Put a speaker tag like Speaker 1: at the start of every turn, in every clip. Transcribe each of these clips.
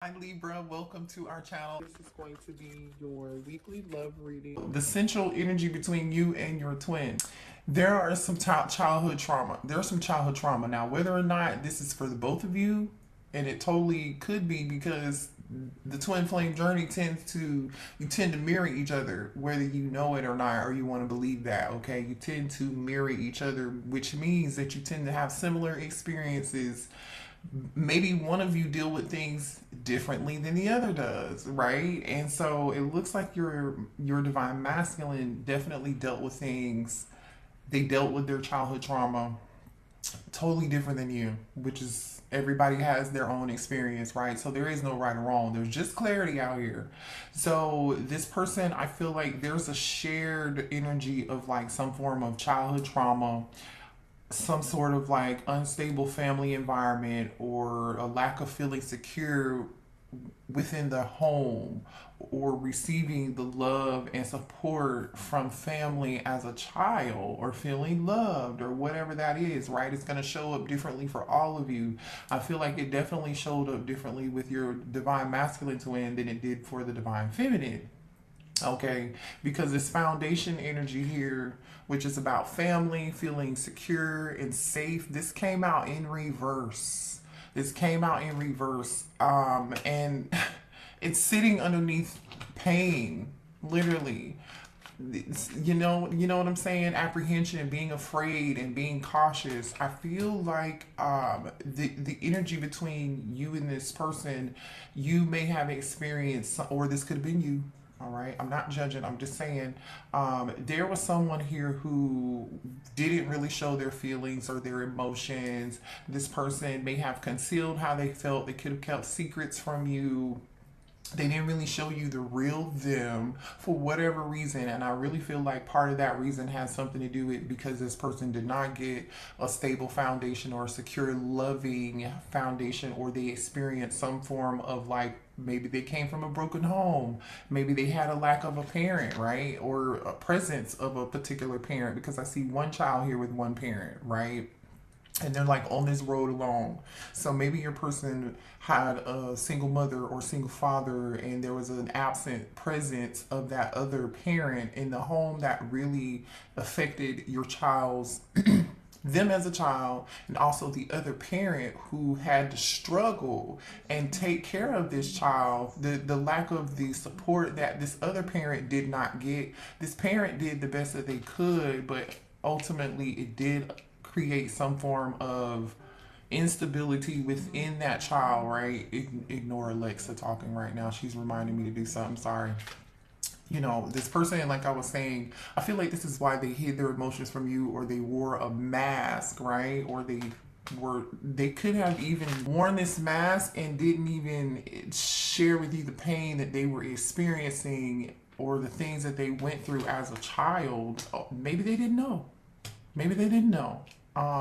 Speaker 1: Hi Libra, welcome to our channel. This is going to be your weekly love reading. The central energy between you and your twin. There are some childhood trauma. There's some childhood trauma. Now, whether or not this is for the both of you, and it totally could be because the twin flame journey you tend to mirror each other, whether you know it or not, or you want to believe that, okay? You tend to mirror each other, which means that you tend to have similar experiences. Maybe one of you deal with things differently than the other does, right? And so it looks like your divine masculine definitely dealt with things. They dealt with their childhood trauma totally different than you, which is everybody has their own experience, right? So there is no right or wrong. There's just clarity out here. So this person, I feel like there's a shared energy of like some form of childhood trauma, some sort of like unstable family environment, or a lack of feeling secure within the home, or receiving the love and support from family as a child, or feeling loved, or whatever that is, right? It's going to show up differently for all of you. I feel like it definitely showed up differently with your divine masculine twin than it did for the divine feminine. Okay, because this foundation energy here, which is about family, feeling secure and safe, this came out in reverse. This came out in reverse. And it's sitting underneath pain, literally. You know what I'm saying? Apprehension and being afraid and being cautious. I feel like the energy between you and this person, you may have experienced, or this could have been you. All right, I'm not judging. I'm just saying there was someone here who didn't really show their feelings or their emotions. This person may have concealed how they felt. They could have kept secrets from you. They didn't really show you the real them for whatever reason. And I really feel like part of that reason has something to do with because this person did not get a stable foundation or a secure, loving foundation, or they experienced some form of like, maybe they came from a broken home. Maybe they had a lack of a parent, right? Or a presence of a particular parent, because I see one child here with one parent, right? And they're like on this road alone. So maybe your person had a single mother or single father, and there was an absent presence of that other parent in the home that really affected your child's them as a child, and also the other parent who had to struggle and take care of this child. The lack of the support that this other parent did not get. This parent did the best that they could, but ultimately it did create some form of instability within that child, right? Ignore Alexa talking right now. She's reminding me to do something. Sorry. This person, like I was saying, I feel like this is why they hid their emotions from you, or they wore a mask, right? Or they could have even worn this mask and didn't even share with you the pain that they were experiencing, or the things that they went through as a child. Maybe they didn't know. Maybe they didn't know.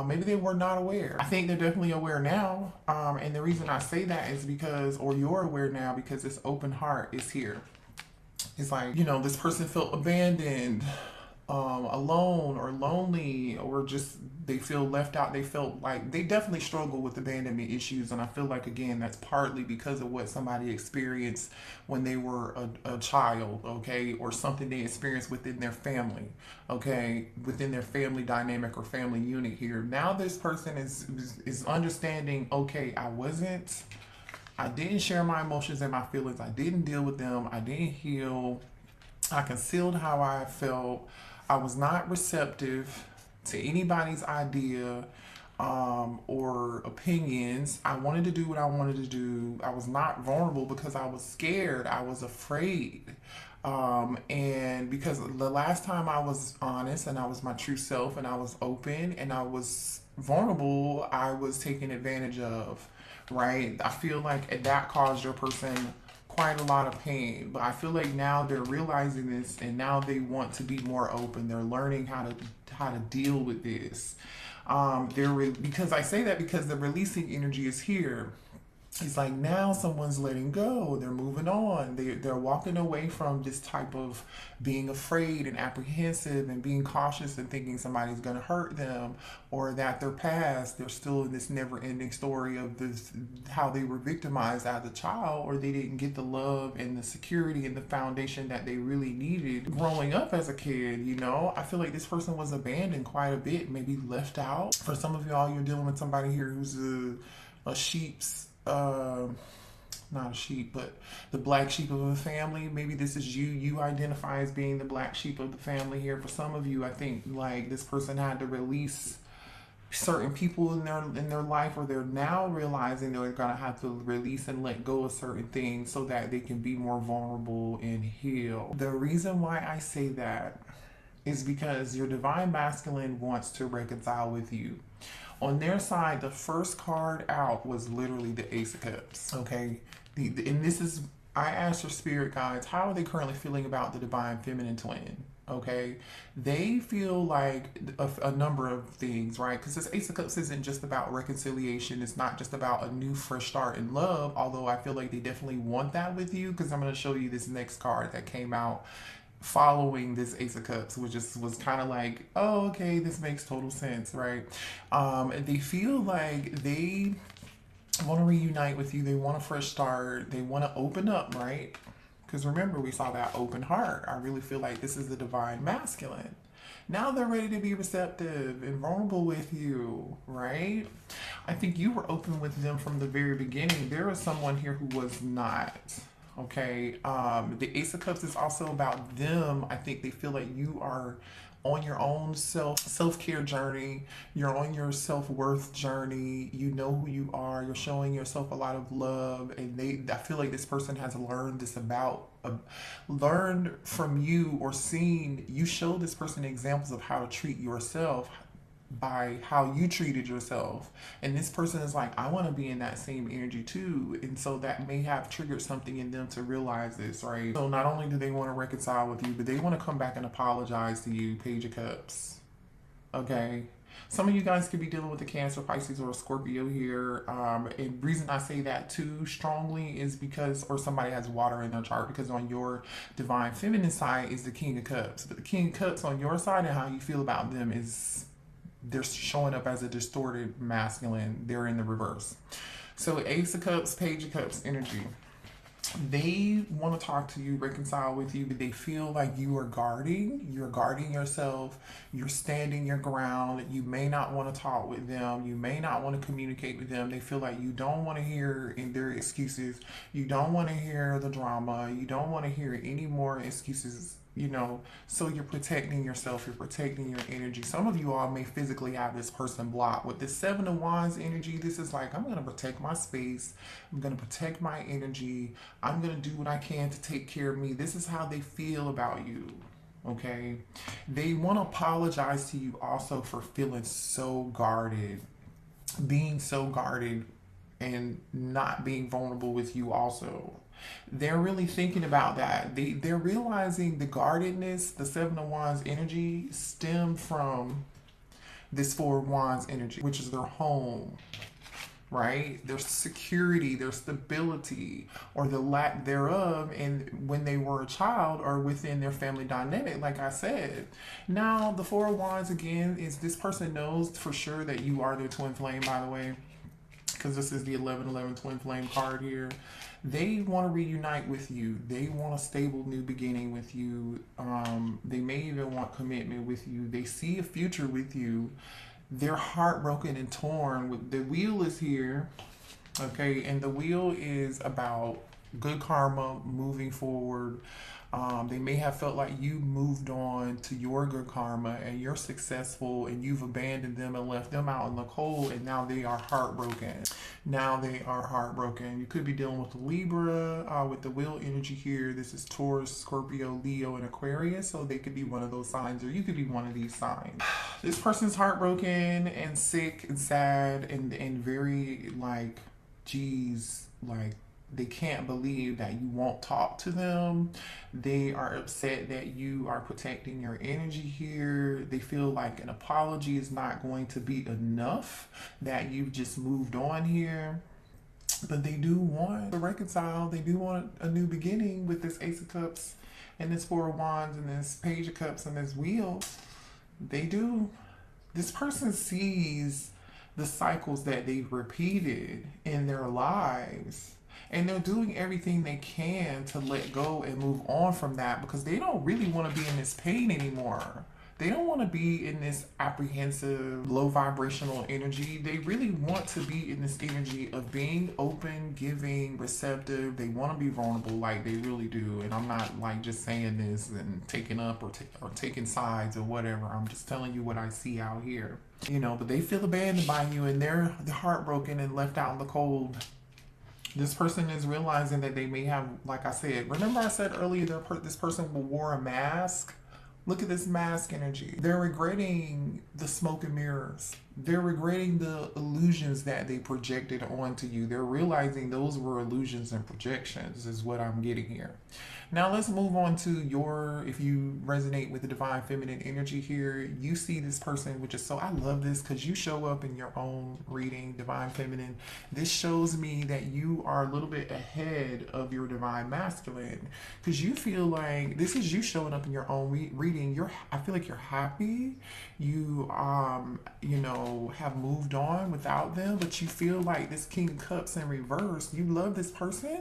Speaker 1: Maybe they were not aware. I think they're definitely aware now. And the reason I say that is because, or you're aware now, because this open heart is here. It's like, this person felt abandoned, alone, or lonely, or just they feel left out. They felt like they definitely struggle with abandonment issues. And I feel like, again, that's partly because of what somebody experienced when they were a child, okay, or something they experienced within their family, okay, within their family dynamic or family unit here. Now this person is understanding, okay, I didn't share my emotions and my feelings. I didn't deal with them. I didn't heal. I concealed how I felt. I was not receptive to anybody's idea or opinions. I wanted to do what I wanted to do. I was not vulnerable because I was scared. I was afraid. And because the last time I was honest and I was my true self and I was open and I was vulnerable, I was taken advantage of, right? I feel like that caused your person quite a lot of pain, but I feel like now they're realizing this and now they want to be more open. They're learning how to deal with this. Because I say that because the releasing energy is here. It's like now someone's letting go. They're moving on. They're walking away from this type of being afraid and apprehensive and being cautious and thinking somebody's going to hurt them, or that their past, they're still in this never ending story of this, how they were victimized as a child, or they didn't get the love and the security and the foundation that they really needed growing up as a kid. You know, I feel like this person was abandoned quite a bit, maybe left out. For some of y'all, you're dealing with somebody here who's a sheep's not a sheep, but the black sheep of a family. Maybe this is you. You identify as being the black sheep of the family here. For some of you, I think like this person had to release certain people in their life, or they're now realizing they're gonna have to release and let go of certain things so that they can be more vulnerable and heal. The reason why I say that is because your divine masculine wants to reconcile with you. On their side, the first card out was literally the Ace of Cups. Okay, and this is, I asked your spirit guides, how are they currently feeling about the divine feminine twin? Okay, they feel like a number of things, right? Because this Ace of Cups isn't just about reconciliation. It's not just about a new fresh start in love, although I feel like they definitely want that with you, because I'm going to show you this next card that came out following this Ace of Cups, which was kind of like, oh, okay, this makes total sense, right? They feel like they want to reunite with you. They want a fresh start. They want to open up, right? Because remember, we saw that open heart. I really feel like this is the divine masculine. Now they're ready to be receptive and vulnerable with you, right? I think you were open with them from the very beginning. There was someone here who was not. Okay, the Ace of Cups is also about them. I think they feel like you are on your own self-care journey. You're on your self-worth journey. You know who you are. You're showing yourself a lot of love, and I feel like this person has learned this about learned from you, or seen you show this person examples of how to treat yourself by how you treated yourself. And this person is like, I want to be in that same energy too. And so that may have triggered something in them to realize this, right? So not only do they want to reconcile with you, but they want to come back and apologize to you. Page of Cups. Okay. Some of you guys could be dealing with a Cancer, Pisces, or a Scorpio here. And reason I say that too strongly is because, or somebody has water in their chart, because on your divine feminine side is the King of Cups. But the King of Cups on your side and how you feel about them is, they're showing up as a distorted masculine. They're in the reverse. So Ace of Cups, Page of Cups energy. They want to talk to you, reconcile with you, but they feel like you're guarding yourself, you're standing your ground. You may not want to talk with them, you may not want to communicate with them. They feel like you don't want to hear in their excuses, you don't want to hear the drama, you don't want to hear any more excuses. You know, so you're protecting yourself, you're protecting your energy. Some of you all may physically have this person blocked. With this Seven of Wands energy, this is like, I'm going to protect my space. I'm going to protect my energy. I'm going to do what I can to take care of me. This is how they feel about you. Okay. They want to apologize to you also for feeling so guarded, being so guarded, and not being vulnerable with you also. They're really thinking about that. They're realizing the guardedness, the Seven of Wands energy stemmed from this Four of Wands energy, which is their home, right? Their security, their stability, or the lack thereof, and when they were a child or within their family dynamic, like I said. Now, the Four of Wands again is this person knows for sure that you are their twin flame, by the way, because this is the 1111 twin flame card here. They want to reunite with you. They want a stable new beginning with you. They may even want commitment with you. They see a future with you. They're heartbroken and torn. The wheel is here, okay? And the wheel is about good karma, moving forward. They may have felt like you moved on to your good karma and you're successful, and you've abandoned them and left them out in the cold, and now they are heartbroken. Now they are heartbroken. You could be dealing with Libra with the wheel energy here. This is Taurus, Scorpio, Leo, and Aquarius. So they could be one of those signs, or you could be one of these signs. This person's heartbroken and sick and sad and very like, geez, like, they can't believe that you won't talk to them. They are upset that you are protecting your energy here. They feel like an apology is not going to be enough, that you've just moved on here. But they do want to reconcile. They do want a new beginning with this Ace of Cups and this Four of Wands and this Page of Cups and this Wheel. They do. This person sees the cycles that they've repeated in their lives. And they're doing everything they can to let go and move on from that because they don't really want to be in this pain anymore. They don't want to be in this apprehensive, low vibrational energy. They really want to be in this energy of being open, giving, receptive. They want to be vulnerable like they really do. And I'm not like just saying this and taking up or taking sides or whatever. I'm just telling you what I see out here. You know, but they feel abandoned by you and they're heartbroken and left out in the cold. This person is realizing that they may have, like I said, remember I said earlier, this person will wear a mask. Look at this mask energy. They're regretting the smoke and mirrors. They're regretting the illusions that they projected onto you. They're realizing those were illusions and projections is what I'm getting here. Now let's move on to if you resonate with the divine feminine energy here, you see this person, which is so, I love this because you show up in your own reading, divine feminine. This shows me that you are a little bit ahead of your divine masculine because you feel like this is you showing up in your own reading. I feel like you're happy. You, you know, have moved on without them, but you feel like this King of Cups in reverse. You love this person.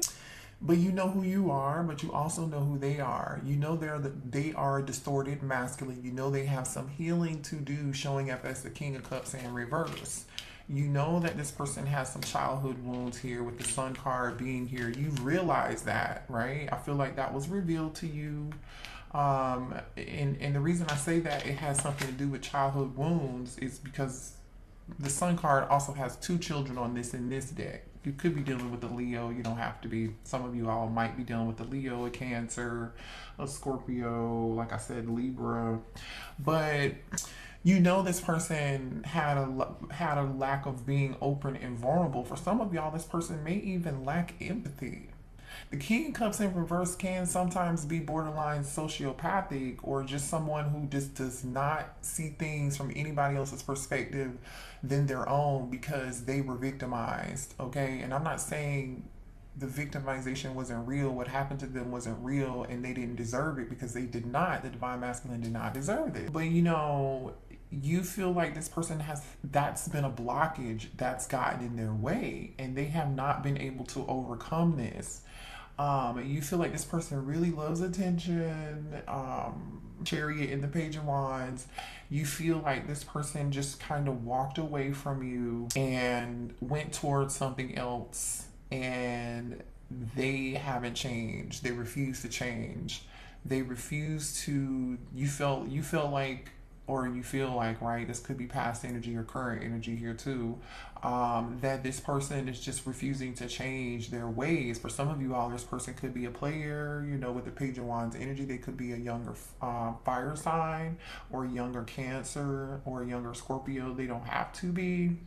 Speaker 1: But you know who you are, but you also know who they are. You know they are distorted masculine. You know they have some healing to do showing up as the King of Cups in reverse. You know that this person has some childhood wounds here with the Sun card being here. You realize that, right? I feel like that was revealed to you. And the reason I say that it has something to do with childhood wounds is because the Sun card also has 2 children on this in this deck. You could be dealing with a Leo. You don't have to be. Some of you all might be dealing with a Leo, a Cancer, a Scorpio, like I said, Libra. But you know this person had a lack of being open and vulnerable. For some of y'all, this person may even lack empathy. The King of Cups in reverse can sometimes be borderline sociopathic or just someone who just does not see things from anybody else's perspective than their own because they were victimized, okay? And I'm not saying the victimization wasn't real. What happened to them wasn't real and they didn't deserve it because they did not. The divine masculine did not deserve it. But you know, you feel like this person that's been a blockage that's gotten in their way and they have not been able to overcome this. You feel like this person really loves attention, Chariot in the Page of Wands. You feel like this person just kind of walked away from you and went towards something else and they haven't changed. They refuse to change. They refuse to, you feel like, right, this could be past energy or current energy here too, that this person is just refusing to change their ways. For some of you all, this person could be a player, you know, with the Page of Wands energy. They could be a younger fire sign or a younger Cancer or a younger Scorpio. They don't have to be.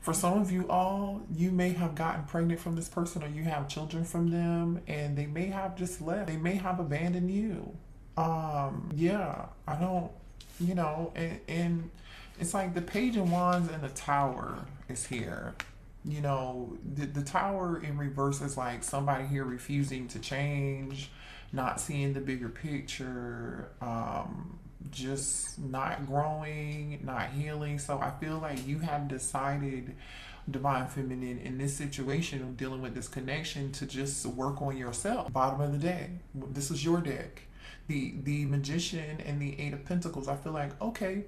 Speaker 1: For some of you all, you may have gotten pregnant from this person or you have children from them and they may have just left. They may have abandoned you. Yeah, I don't, you know, and it's like the Page of Wands and the Tower is here. You know, the Tower in reverse is like somebody here refusing to change, not seeing the bigger picture, just not growing, not healing. So I feel like you have decided, divine feminine, in this situation of dealing with this connection to just work on yourself. Bottom of the deck. This is your deck. The Magician and the Eight of Pentacles. I feel like, okay,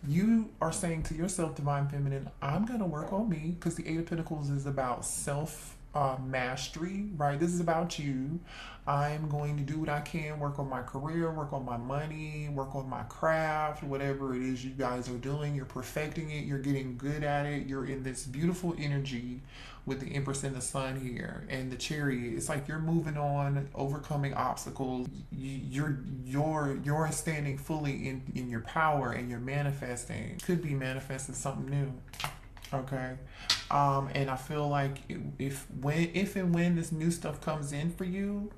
Speaker 1: you are saying to yourself, divine feminine, I'm going to work on me, because the Eight of Pentacles is about self mastery, right? This is about you. I'm going to do what I can, work on my career, work on my money, work on my craft, whatever it is you guys are doing. You're perfecting it. You're getting good at it. You're in this beautiful energy with the Empress and the Sun here and the Chariot. It's like you're moving on, overcoming obstacles. You're standing fully in your power and you're manifesting. Could be manifesting something new. Okay. And I feel like if and when this new stuff comes in for you,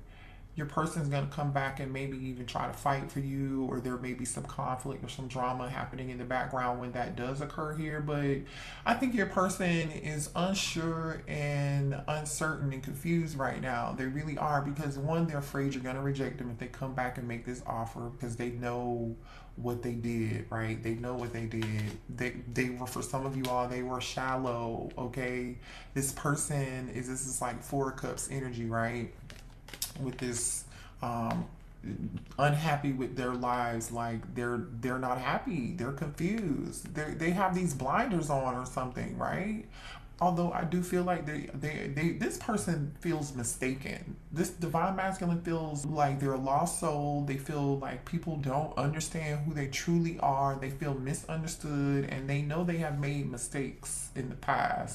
Speaker 1: your person's going to come back and maybe even try to fight for you, or there may be some conflict or some drama happening in the background when that does occur here. But I think your person is unsure and uncertain and confused right now. They really are, because one, they're afraid you're going to reject them if they come back and make this offer, because they know what they did, right? They know what they did. They were, for some of you all, they were shallow, okay? This person this is like Four of Cups energy, right? With this unhappy with their lives, like they're not happy, they're confused, they have these blinders on or something, right? Although I do feel like this person feels mistaken. This divine masculine feels like they're a lost soul. They feel like people don't understand who they truly are. They feel misunderstood, and they know they have made mistakes in the past,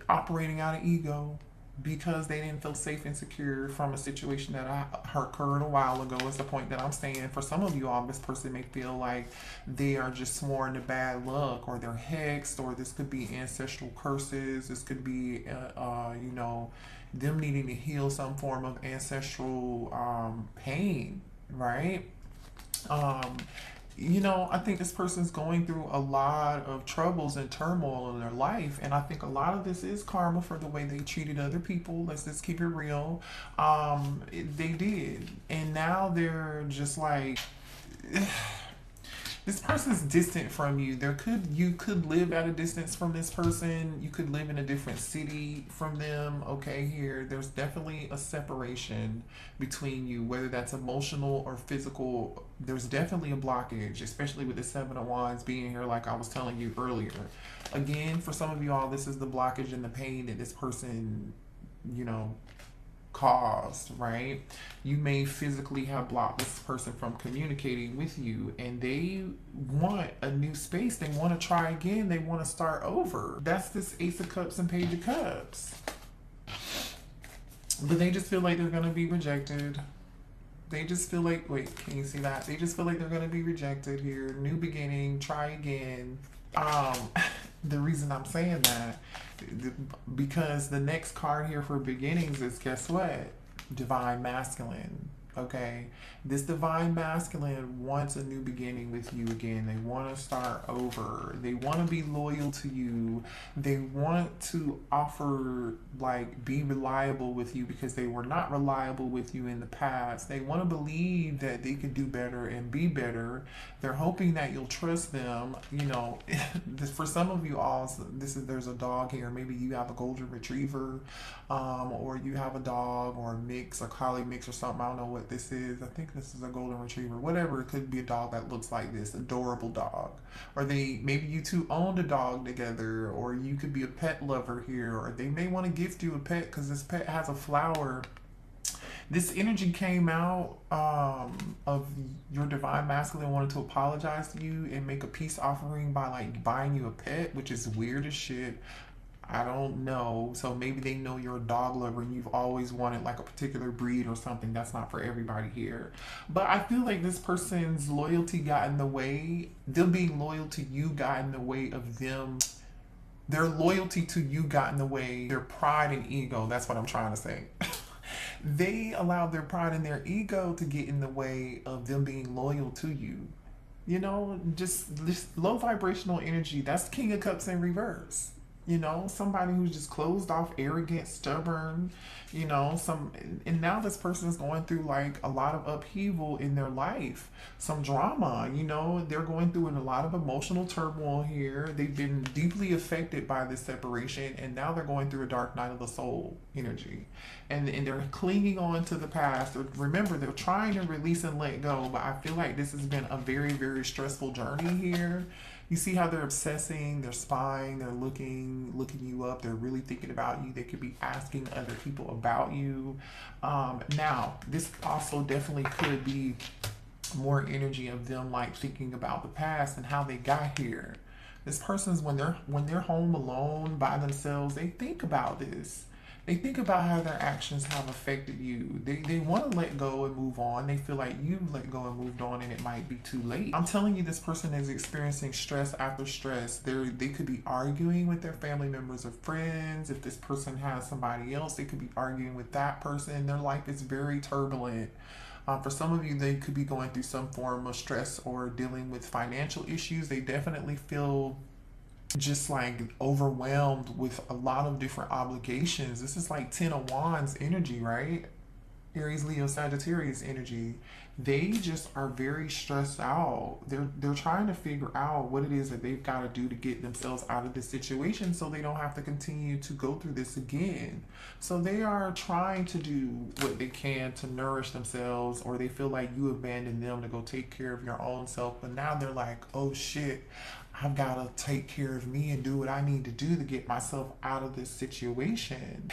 Speaker 1: operating out of ego, because they didn't feel safe and secure from a situation that occurred a while ago, is the point that I'm saying. For some of you all, this person may feel like they are just sworn to bad luck, or they're hexed, or this could be ancestral curses. This could be, you know, them needing to heal some form of ancestral pain, right? You know, I think this person's going through a lot of troubles and turmoil in their life. And I think a lot of this is karma for the way they treated other people. Let's just keep it real. They did. And now they're just like... This person's distant from you. You could live at a distance from this person. You could live in a different city from them. Okay, here, there's definitely a separation between you, whether that's emotional or physical. There's definitely a blockage, especially with the Seven of Wands being here, like I was telling you earlier. Again, for some of you all, this is the blockage and the pain that this person, you know, caused, right? You may physically have blocked this person from communicating with you, and they want a new space. They want to try again. They want to start over. That's this Ace of Cups and Page of Cups. But they just feel like they're going to be rejected. They just feel like, wait, can you see that? They just feel like they're going to be rejected here. New beginning, try again. The reason I'm saying that, because the next card here for beginnings is, guess what? Divine masculine. Okay, this divine masculine wants a new beginning with you again. They want to start over. They want to be loyal to you. They want to offer, like, be reliable with you, because they were not reliable with you in the past. They want to believe that they could do better and be better. They're hoping that you'll trust them. You know, for some of you all, there's a dog here. Maybe you have a golden retriever, or you have a dog or a mix, a collie mix or something. I don't know what this is. I think this is a golden retriever. Whatever, it could be a dog that looks like this, adorable dog. Or maybe you two owned a dog together, or you could be a pet lover here, or they may want to gift you a pet because this pet has a flower. This energy came out of your divine masculine wanted to apologize to you and make a peace offering by, like, buying you a pet, which is weird as shit. I don't know. So maybe they know you're a dog lover and you've always wanted, like, a particular breed or something. That's not for everybody here. But I feel like this person's loyalty got in the way. Them being loyal to you got in the way of them. Their loyalty to you got in the way. Their pride and ego. That's what I'm trying to say. They allowed their pride and their ego to get in the way of them being loyal to you. You know, just this low vibrational energy. That's King of Cups in reverse. You know, somebody who's just closed off, arrogant, stubborn, you know, and now this person is going through, like, a lot of upheaval in their life, some drama, you know, they're going through a lot of emotional turmoil here. They've been deeply affected by this separation, and now they're going through a dark night of the soul energy, and they're clinging on to the past. Remember, they're trying to release and let go, but I feel like this has been a very, very stressful journey here. You see how they're obsessing, they're spying, they're looking you up, they're really thinking about you. They could be asking other people about you. Now, this also definitely could be more energy of them, like, thinking about the past and how they got here. This person's, when they're home alone by themselves, they think about this. They think about how their actions have affected you. They want to let go and move on. They feel like you've let go and moved on and it might be too late. I'm telling you, this person is experiencing stress after stress. They could be arguing with their family members or friends. If this person has somebody else, they could be arguing with that person. Their life is very turbulent. For some of you, they could be going through some form of stress or dealing with financial issues. They definitely feel just like overwhelmed with a lot of different obligations. This is like 10 of Wands energy, right? Aries, Leo, Sagittarius energy. They just are very stressed out. They're trying to figure out what it is that they've got to do to get themselves out of this situation so they don't have to continue to go through this again. So they are trying to do what they can to nourish themselves, or they feel like you abandoned them to go take care of your own self. But now they're like, oh shit, I've got to take care of me and do what I need to do to get myself out of this situation.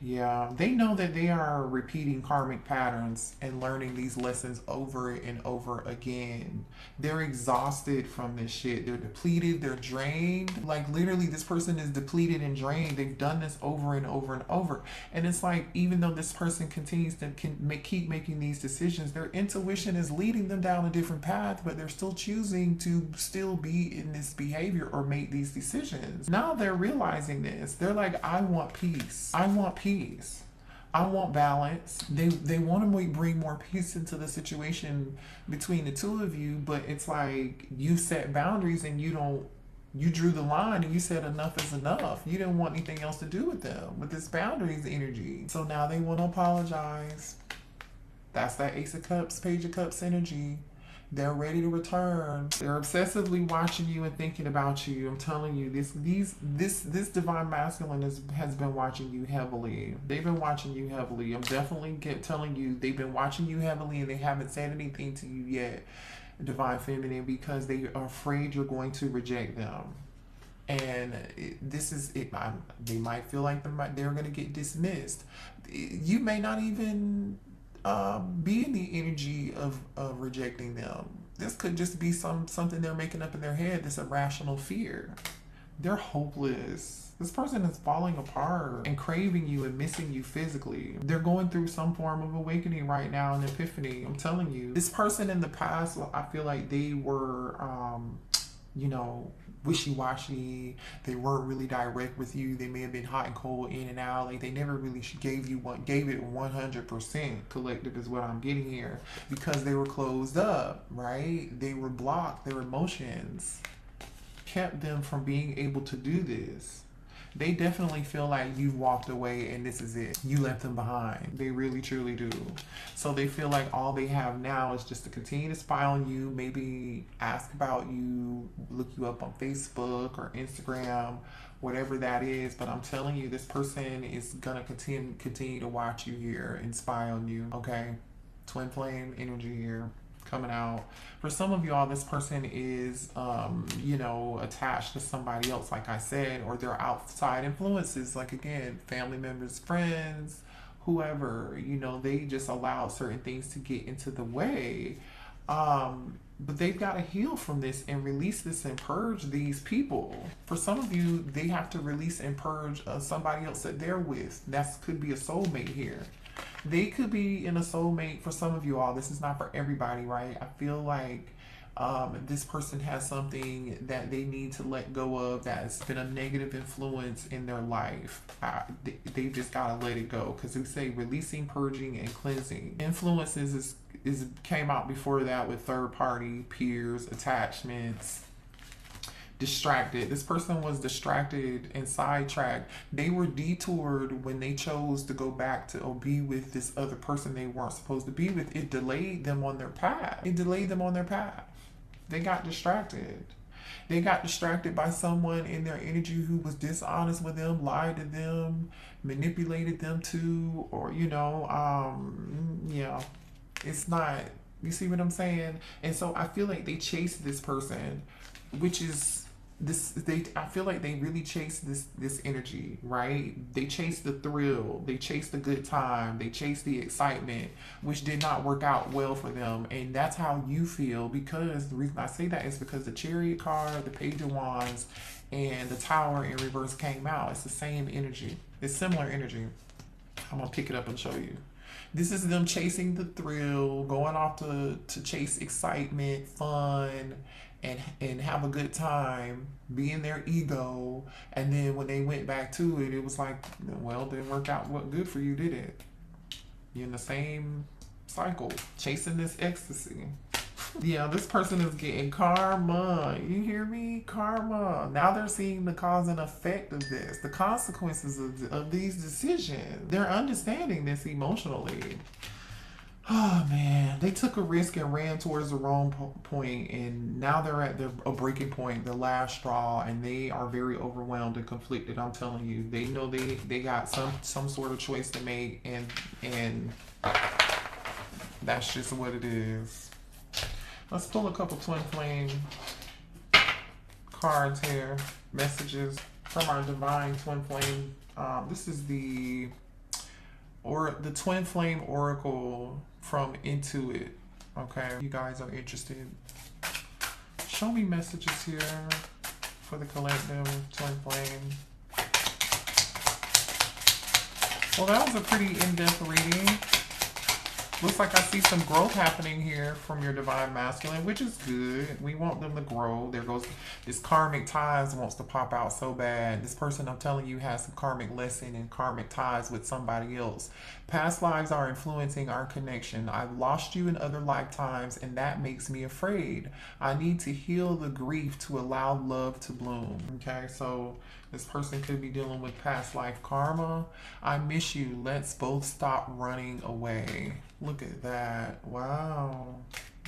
Speaker 1: Yeah, they know that they are repeating karmic patterns and learning these lessons over and over again. They're exhausted from this shit. They're depleted, they're drained. Like literally this person is depleted and drained. They've done this over and over and over. And it's like, even though this person continues to keep making these decisions, their intuition is leading them down a different path, but they're still choosing to still be in this behavior or make these decisions. Now they're realizing this. They're like, I want peace. I want peace. I want balance. They want to bring more peace into the situation between the two of you, but it's like you set boundaries and you drew the line and you said enough is enough. You didn't want anything else to do with them, with this boundaries energy. So now they want to apologize. That's that Ace of Cups, Page of Cups energy. They're ready to return. They're obsessively watching you and thinking about you. I'm telling you, this divine masculine has been watching you heavily. They've been watching you heavily. I'm definitely telling you, they've been watching you heavily and they haven't said anything to you yet, divine feminine, because they are afraid you're going to reject them. And this is it. They might feel like they're going to get dismissed. You may not even be in the energy of rejecting them. This could just be something they're making up in their head, this irrational fear. They're hopeless. This person is falling apart and craving you and missing you physically. They're going through some form of awakening right now, an epiphany. I'm telling you, this person in the past, I feel like they were wishy-washy. They weren't really direct with you. They may have been hot and cold, in and out. Like they never really gave it 100%. Collective is what I'm getting here, because they were closed up, right? They were blocked. Their emotions kept them from being able to do this. They definitely feel like you walked away and this is it. You left them behind. They really, truly do. So they feel like all they have now is just to continue to spy on you, maybe ask about you, look you up on Facebook or Instagram, whatever that is. But I'm telling you, this person is gonna continue to watch you here and spy on you, okay? Twin flame energy here coming out. For some of y'all, this person is attached to somebody else, like I said, or they're outside influences, like again, family members, friends, whoever, they just allowed certain things to get into the way. But they've got to heal from this and release this and purge these people. For some of you, they have to release and purge somebody else that they're with. That could be a soulmate here. They could be in a soulmate for some of you all. This is not for everybody, right? I feel like this person has something that they need to let go of that's been a negative influence in their life. They just got to let it go, because we say releasing, purging, and cleansing. Influences came out before that with third party, peers, attachments. Distracted. This person was distracted and sidetracked. They were detoured when they chose to go back to or be with this other person they weren't supposed to be with. It delayed them on their path. They got distracted. They got distracted by someone in their energy who was dishonest with them, lied to them, manipulated them too, or it's not, you see what I'm saying? And so I feel like they chased this person, which is I feel like they really chased this energy, right? They chased the thrill, they chased the good time, they chased the excitement, which did not work out well for them. And that's how you feel, because the reason I say that is because the Chariot card, the Page of Wands, and the Tower in reverse came out. It's the same energy. It's similar energy. I'm gonna pick it up and show you. This is them chasing the thrill, going off to chase excitement, fun, and have a good time, be in their ego. And then when they went back to it, it was like, well, didn't work out what good for you, did it? You're in the same cycle, chasing this ecstasy. Yeah, this person is getting karma. You hear me? Karma. Now they're seeing the cause and effect of this, the consequences of these decisions. They're understanding this emotionally. Oh man, they took a risk and ran towards the wrong point, and now they're at a breaking point, the last straw, and they are very overwhelmed and conflicted. I'm telling you, they know they got some sort of choice to make, and that's just what it is. Let's pull a couple twin flame cards here, messages from our divine twin flame. This is the twin flame oracle from Intuit. Okay, you guys are interested. Show me messages here for the collective twin flame. Well, that was a pretty in-depth reading. Looks like I see some growth happening here from your divine masculine, which is good. We want them to grow. There goes this karmic ties wants to pop out so bad. This person, I'm telling you, has some karmic lesson and karmic ties with somebody else. Past lives are influencing our connection. I've lost you in other lifetimes, and that makes me afraid. I need to heal the grief to allow love to bloom. Okay, so this person could be dealing with past life karma. I miss you. Let's both stop running away. Look at that. Wow.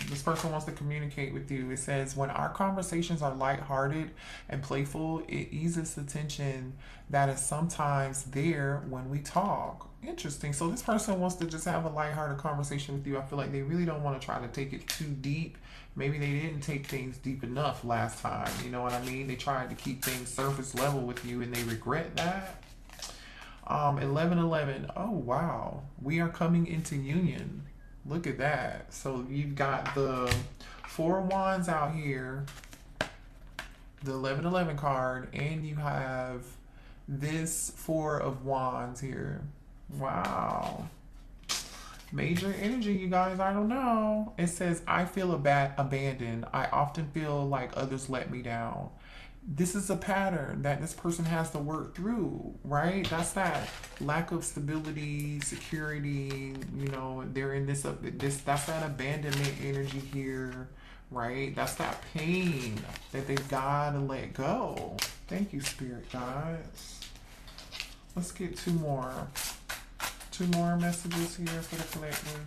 Speaker 1: This person wants to communicate with you. It says, when our conversations are lighthearted and playful, it eases the tension that is sometimes there when we talk. Interesting. So this person wants to just have a lighthearted conversation with you. I feel like they really don't want to try to take it too deep. Maybe they didn't take things deep enough last time. You know what I mean? They tried to keep things surface level with you, and they regret that. 1111. Oh, wow. We are coming into union. Look at that. So you've got the 4 of Wands out here, the 1111 card, and you have this 4 of Wands here. Wow. Major energy, you guys. I don't know. It says, I feel abandoned. I often feel like others let me down. This is a pattern that this person has to work through, right? That's that lack of stability, security, you know, they're in this that's that abandonment energy here, right? That's that pain that they've got to let go. Thank you, Spirit guides. Let's get two more messages here for the collective.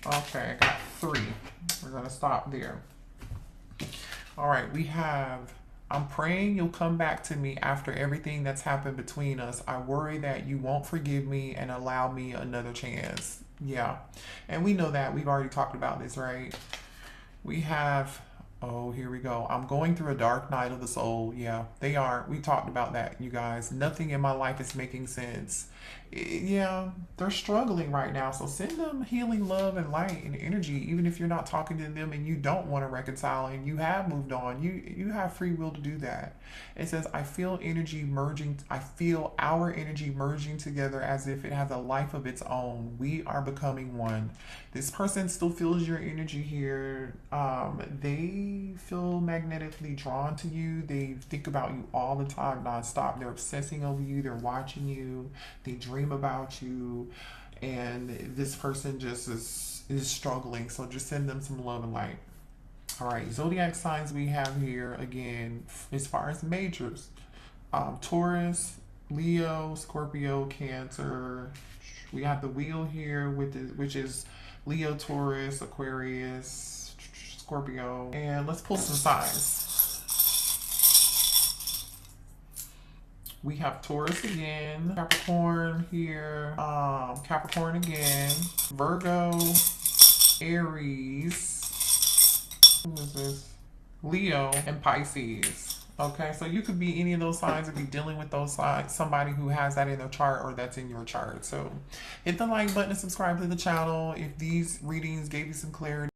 Speaker 1: Okay, I got 3. We're going to stop there. All right, we have, I'm praying you'll come back to me after everything that's happened between us. I worry that you won't forgive me and allow me another chance. Yeah, and we know that. We've already talked about this, right? We have, oh, here we go. I'm going through a dark night of the soul. Yeah, they are. We talked about that, you guys. Nothing in my life is making sense. Yeah, they're struggling right now. So send them healing love and light and energy, even if you're not talking to them and you don't want to reconcile and you have moved on. You have free will to do that. It says, I feel energy merging. I feel our energy merging together as if it has a life of its own. We are becoming one. This person still feels your energy here. They feel magnetically drawn to you. They think about you all the time, nonstop. They're obsessing over you. They're watching you. They dream about you. And this person just is struggling. So just send them some love and light. All right, zodiac signs we have here again, as far as majors, Taurus, Leo, Scorpio, Cancer. We have the wheel here which is Leo, Taurus, Aquarius, Scorpio. And let's pull some signs. We have Taurus again, Capricorn here, Capricorn again, Virgo, Aries, who is this? Leo, and Pisces. Okay, so you could be any of those signs and be dealing with those signs, somebody who has that in their chart or that's in your chart. So hit the like button and subscribe to the channel if these readings gave you some clarity.